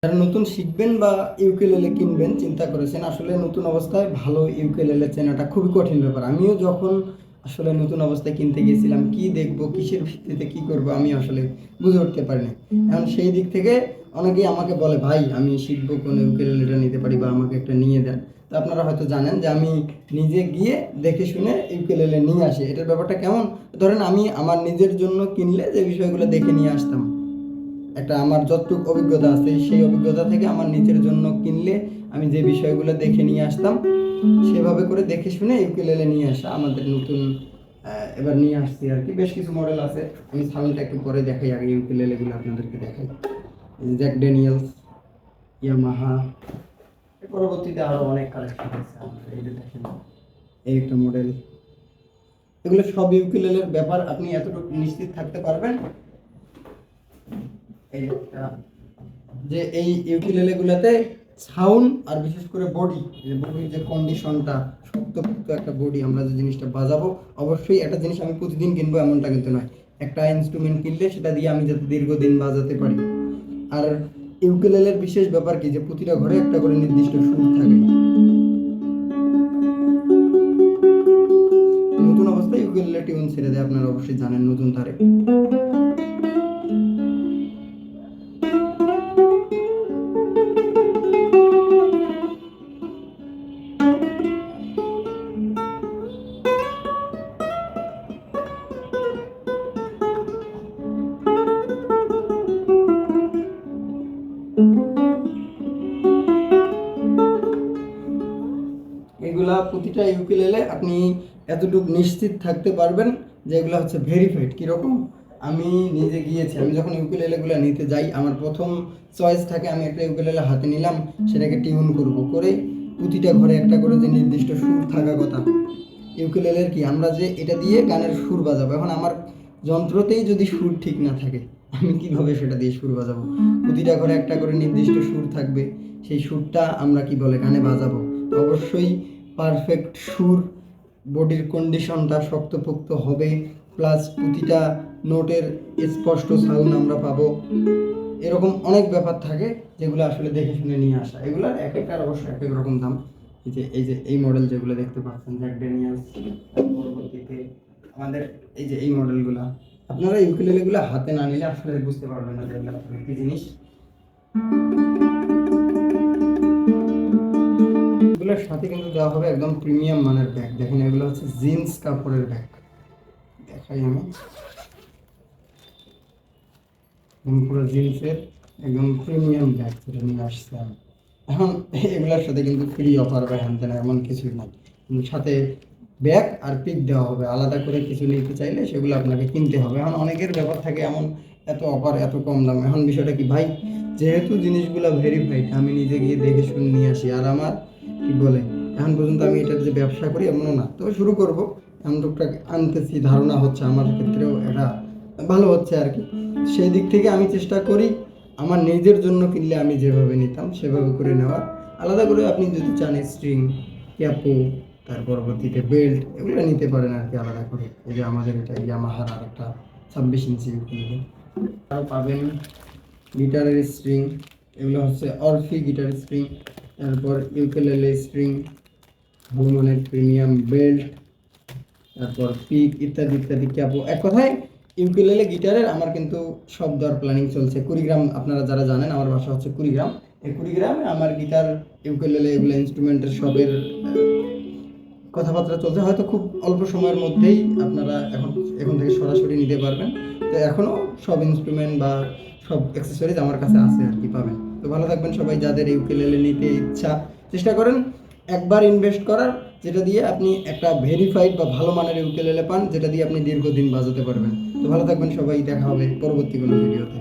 যারা নতুন শিখবেন বা ইউকেলেলে কিনবেন চিন্তা করেছেন, আসলে নতুন অবস্থায় ভালো ইউকেলেলে চেনাটা খুবই কঠিন ব্যাপার। আমিও যখন আসলে নতুন অবস্থায় কিনতে গিয়েছিলাম, কি দেখবো, কিসের ভিত্তিতে কি করব, আমি আসলে বুঝে উঠতে পারিনি। এখন সেই দিক থেকে অনেকেই আমাকে বলে, ভাই আমি শিখবো কোন ইউকেলেলেটা নিতে পারি বা আমাকে একটা নিয়ে দেন। তো আপনারা হয়তো জানেন যে আমি নিজে গিয়ে দেখে শুনে ইউকেলেলে নিয়ে আসি। এটার ব্যাপারটা কেমন, ধরেন আমি আমার নিজের জন্য কিনলে যে বিষয়গুলো দেখে নিয়ে আসতাম, একটা আমার যতটুকু অভিজ্ঞতা আছে সেই অভিজ্ঞতা থেকে আমার নিজের জন্য কিনলে আমি যে বিষয়গুলো দেখে নিয়ে আসতাম, সেভাবে করে দেখে শুনে ইউকেলেলে নিয়ে আসা আমাদের নতুন এবার নিয়ে আসছি আর কি। বেশ কিছু মডেল আছে, আমি সামনেটা একটু পরে দেখাই, আগে ইউকেলেলেগুলো আপনাদেরকে দেখাই। জ্যাক ড্যানিয়েলস, ইয়ামাহা, পরবর্তীতে আরো অনেক কালেকশন আছে আমাদের। এই যে দেখেন, এই একটা মডেল। এগুলো সব ইউকেলেলের ব্যাপার, আপনি এতটুকু নিশ্চিত থাকতে পারবেন এই একটা, যে এই ইউকেলেলে গুলাতে সাউন্ড আর বিশেষ করে বডির যে কন্ডিশনটা, শক্তপোক্ত একটা বডি, আমরা যে জিনিসটা বাজাবো, অবশ্যই একটা জিনিস আমি প্রতিদিন কিনবো এমনটা কিন্তু নয়। একটা ইনস্ট্রুমেন্ট কিনলে সেটা দিয়ে আমি যাতে দীর্ঘদিন বাজাতে পারি। আর ইউকেলেলের বিশেষ ব্যাপার কি, যে প্রতিটা ঘরে একটা করে নির্দিষ্ট সুর থাকে। নতুন অবস্থায় ইউকেলেলে টিউন ছেড়ে দেয়, আপনারা অবশ্যই জানেন নতুন তারে। এগুলা প্রতিটা ইউকেলেলে আপনি এতটুকু নিশ্চিত থাকতে পারবেন যে এগুলো হচ্ছে ভেরিফাইড। কীরকম, আমি নিজে গিয়েছি, আমি যখন ইউকেলেলেগুলো নিতে যাই, আমার প্রথম চয়েস থাকে আমি একটা ইউকেলেলে হাতে নিলাম, সেটাকে টিউন করব, করে প্রতিটা ঘরে একটা করে যে নির্দিষ্ট সুর থাকা কথা। ইউকেলেলের কি, আমরা যে এটা দিয়ে গানের সুর বাজাবো, এখন আমার যন্ত্রতেই যদি সুর ঠিক না থাকে, আমি কিভাবে সেটা দিয়ে সুর বাজাবো? প্রতিটা ঘরে একটা করে নির্দিষ্ট সুর থাকবে, সেই সুরটা আমরা কি বলে গানে বাজাবো। অবশ্যই পারফেক্ট সুর, বডির কন্ডিশনটা শক্তপোক্ত হবে, প্লাস প্রতিটা নোটের স্পষ্ট সাউন্ড আমরা পাবো। এরকম অনেক ব্যাপার থাকে যেগুলো আসলে দেখে শুনে নিয়ে আসা। এগুলোর এক একটার অবশ্য এক এক রকম দাম। এই মডেল যেগুলো দেখতে পাচ্ছেন, জ্যাক ড্যানিয়েলস, পরবর্তীতে আমাদের এই যে এই মডেলগুলা, আপনারা ইউকেলেলেগুলো হাতে না নিলে আসলে বুঝতে পারবেন না যে এগুলো আসলে কি জিনিস। এগুলোর সাথে কিন্তু দেওয়া হবে একদম প্রিমিয়াম মানের ব্যাগ। দেখেন, এগুলো হচ্ছে জিন্স কাপড়ের ব্যাগ। দেখাই আমি, পুরো জিন্সের একদম প্রিমিয়াম ব্যাগ যেটা নিয়ে আসছে আমি। এখন এগুলোর সাথে কিন্তু ফ্রি অফার বা হ্যান তেন এমন কিছুই নাই, সাথে ব্যাগ আর পিক দেওয়া হবে। আলাদা করে কিছু নিতে চাইলে সেগুলো আপনাকে কিনতে হবে। এখন অনেকের ব্যাপার থাকে এমন, এত অফার এত কম দাম। এখন বিষয়টা কি ভাই, যেহেতু জিনিসগুলো ভেরিফাইড, আমি নিজে গিয়ে দেখে শুনে নিয়ে আসি। আর আমার কি বলে, এখন পর্যন্ত আমি এটার যে ব্যবসা করি এমনও না, তবে শুরু করব, এমন টুকটাক আনতেছি, ধারণা হচ্ছে আমার ক্ষেত্রেও এটা ভালো হচ্ছে আর কি। সেই দিক থেকে আমি চেষ্টা করি আমার নিজের জন্য কিনলে আমি যেভাবে নিতাম সেভাবে করে নেওয়ার। আলাদা করে আপনি যদি চান স্ট্রিং, ক্যাপো, তার পরবর্তীতে বেল্ট, এগুলো নিতে পারেন আর কি আলাদা করে। এই যে আমাদের এটা ইয়ামাহার আর একটা 26 ইঞ্চি ইউকেলেলে। তাও পাবেন গিটারের স্ট্রিং, এগুলো হচ্ছে অরফি গিটার স্ট্রিং, তারপর ইউকেলেলে স্ট্রিং, ভালো মানের প্রিমিয়াম বেল্ট, তারপর পিক ইত্যাদি ইত্যাদি ক্যাপো। এক কথায় ইউকেলেলে গিটারের আমার কিন্তু সব দেওয়ার প্ল্যানিং চলছে। কুড়িগ্রাম, আপনারা যারা জানেন আমার বাসা হচ্ছে কুড়িগ্রাম, এই কুড়িগ্রামে আমার গিটার, ইউকেলেলে, এগুলো ইনস্ট্রুমেন্টের সবের কথাবার্তা চলছে। হয়তো খুব অল্প সময়ের মধ্যেই আপনারা এখন থেকে সরাসরি নিতে পারবেন। তো এখনও সব ইনস্ট্রুমেন্ট বা সব অ্যাক্সেসরিজ আমার কাছে আছে আর কি, পাবেন। তো ভালো থাকবেন সবাই। যাদের ইউকেলেলে নিতে ইচ্ছা, চেষ্টা করেন একবার ইনভেস্ট করার, যেটা দিয়ে আপনি একটা ভেরিফাইড বা ভালো মানের ইউকেলেলে পান, যেটা দিয়ে আপনি দীর্ঘদিন বাজাতে পারবেন। তো ভালো থাকবেন সবাই, দেখা হবে পরবর্তী কোনো ভিডিওতে।